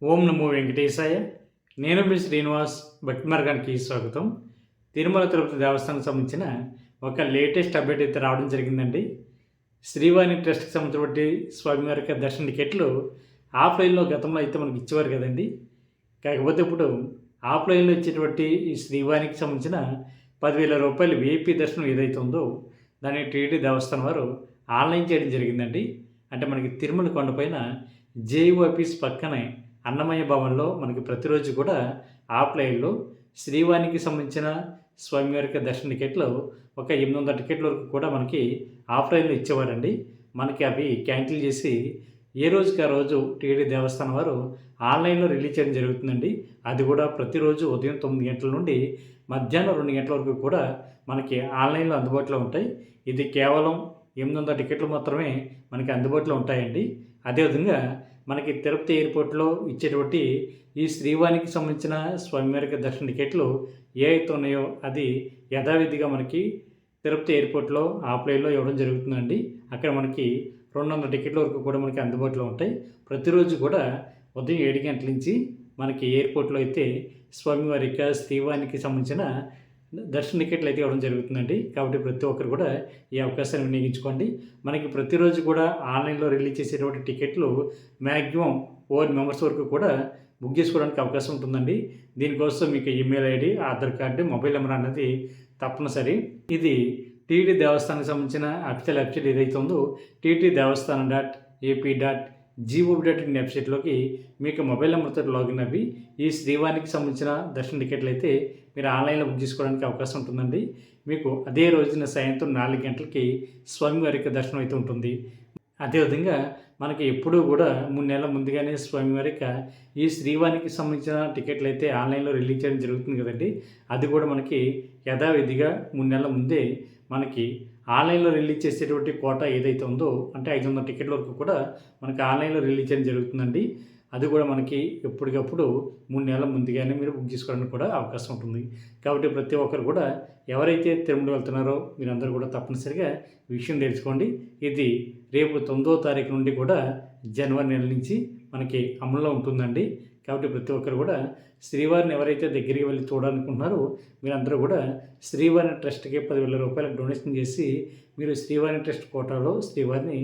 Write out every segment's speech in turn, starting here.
ఓం నమో వెంకటేశాయ. నేను మీ శ్రీనివాస్. భక్తి మార్గానికి స్వాగతం. తిరుమల తిరుపతి దేవస్థానం సంబంధించిన ఒక లేటెస్ట్ అప్డేట్ అయితే రావడం జరిగిందండి. శ్రీవాణి ట్రస్ట్కి సంబంధించినటువంటి స్వామివారి యొక్క దర్శన టికెట్లు ఆఫ్లైన్లో గతంలో అయితే మనకి ఇచ్చేవారు కదండి. కాకపోతే ఇప్పుడు ఆఫ్లైన్లో ఇచ్చేటువంటి ఈ శ్రీవాణికి సంబంధించిన 10,000 రూపాయలు వీఐపీ దర్శనం ఏదైతే ఉందో దాన్ని టీటీ దేవస్థానం వారు ఆన్లైన్ చేయడం జరిగిందండి. అంటే మనకి తిరుమల కొండపైన జేయూ ఆఫీస్ పక్కనే అన్నమయ్య భవన్లో మనకి ప్రతిరోజు కూడా ఆఫ్లైన్లో శ్రీవాణికి సంబంధించిన స్వామివారికి దర్శన టికెట్లు ఒక 800 టికెట్ల వరకు కూడా మనకి ఆఫ్లైన్లో ఇచ్చేవారండి. మనకి అవి క్యాన్సిల్ చేసి ఏ రోజుకి ఆ రోజు టీటీ దేవస్థానం వారు ఆన్లైన్లో రిలీజ్ చేయడం జరుగుతుందండి. అది కూడా ప్రతిరోజు ఉదయం 9 గంటల నుండి మధ్యాహ్నం 2 గంటల వరకు కూడా మనకి ఆన్లైన్లో అందుబాటులో ఉంటాయి. ఇది కేవలం 800 టికెట్లు మాత్రమే మనకి అందుబాటులో ఉంటాయండి. అదేవిధంగా మనకి తిరుపతి ఎయిర్పోర్ట్లో ఇచ్చేటువంటి ఈ శ్రీవాణికి సంబంధించిన స్వామివారికి దర్శన టికెట్లు ఏ అయితే ఉన్నాయో అది యథావిధిగా మనకి తిరుపతి ఎయిర్పోర్ట్లో ఆఫ్లైన్లో ఇవ్వడం జరుగుతుందండి. అక్కడ మనకి 200 టికెట్ల వరకు కూడా మనకి అందుబాటులో ఉంటాయి. ప్రతిరోజు కూడా ఉదయం 7 గంటల నుంచి మనకి ఎయిర్పోర్ట్లో అయితే స్వామివారి యొక్క శ్రీవాణికి సంబంధించిన దర్శన టికెట్లు అయితే ఇవ్వడం జరుగుతుందండి. కాబట్టి ప్రతి ఒక్కరు కూడా ఈ అవకాశాన్ని వినియోగించుకోండి. మనకి ప్రతిరోజు కూడా ఆన్లైన్లో రిలీజ్ చేసేటువంటి టికెట్లు మ్యాక్సిమం 4 మెంబర్స్ వరకు కూడా బుక్ చేసుకోవడానికి అవకాశం ఉంటుందండి. దీనికోసం మీకు email ID, Aadhaar card, mobile number అనేది తప్పనిసరి. ఇది టీటీ దేవస్థానానికి సంబంధించిన అఫీషియల్ వెబ్సైట్ ఏదైతే ఉందో ttdevaస్థానం.ap.gov.in వెబ్సైట్లోకి మీకు మొబైల్ నెంబర్తో లాగిన్ అవ్వి ఈ శ్రీవాణికి సంబంధించిన దర్శన టికెట్లు అయితే మీరు ఆన్లైన్లో బుక్ చేసుకోవడానికి అవకాశం ఉంటుందండి. మీకు అదే రోజున సాయంత్రం 4 గంటలకి స్వామివారి యొక్క దర్శనం అయితే ఉంటుంది. అదేవిధంగా మనకి ఎప్పుడూ కూడా 3 నెలల ముందుగానే స్వామివారి యొక్క ఈ శ్రీవాణికి సంబంధించిన టికెట్లు అయితే ఆన్లైన్లో రిలీజ్ చేయడం జరుగుతుంది కదండి. అది కూడా మనకి యథావిధిగా 3 నెలల ముందే మనకి ఆన్లైన్లో రిలీజ్ చేసేటువంటి కోటా ఏదైతే ఉందో అంటే 500 టికెట్ల వరకు కూడా మనకి ఆన్లైన్లో రిలీజ్ చేయడం జరుగుతుందండి. అది కూడా మనకి ఎప్పటికప్పుడు 3 నెలల ముందుగానే మీరు బుక్ చేసుకోవడానికి కూడా అవకాశం ఉంటుంది. కాబట్టి ప్రతి ఒక్కరు కూడా ఎవరైతే తిరుమల వెళ్తున్నారో మీరందరూ కూడా తప్పనిసరిగా విషయం తెలుసుకోండి. ఇది రేపు 9వ తారీఖు నుండి కూడా జనవరి నెల నుంచి మనకి అమల్లో ఉంటుందండి. కాబట్టి ప్రతి ఒక్కరు కూడా శ్రీవారిని ఎవరైతే దగ్గరికి వెళ్ళి చూడాలనుకుంటున్నారో మీరందరూ కూడా శ్రీవారి ట్రస్ట్కి 10,000 రూపాయలు డొనేషన్ చేసి మీరు శ్రీవారి ట్రస్ట్ కోటాలో శ్రీవారిని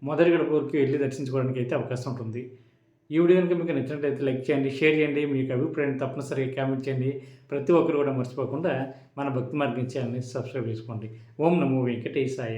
మొదటి గడప వరకు వెళ్ళి దర్శించుకోవడానికి అయితే అవకాశం ఉంటుంది. ఈ వీడియో కనుక మీకు నచ్చినట్లయితే లైక్ చేయండి, షేర్ చేయండి, మీకు అభిప్రాయాన్ని తప్పనిసరిగా కామెంట్ చేయండి. ప్రతి ఒక్కరు కూడా మర్చిపోకుండా మన భక్తి మార్గం ఛానల్ని సబ్స్క్రైబ్ చేసుకోండి. ఓం నమో వెంకటేశాయ.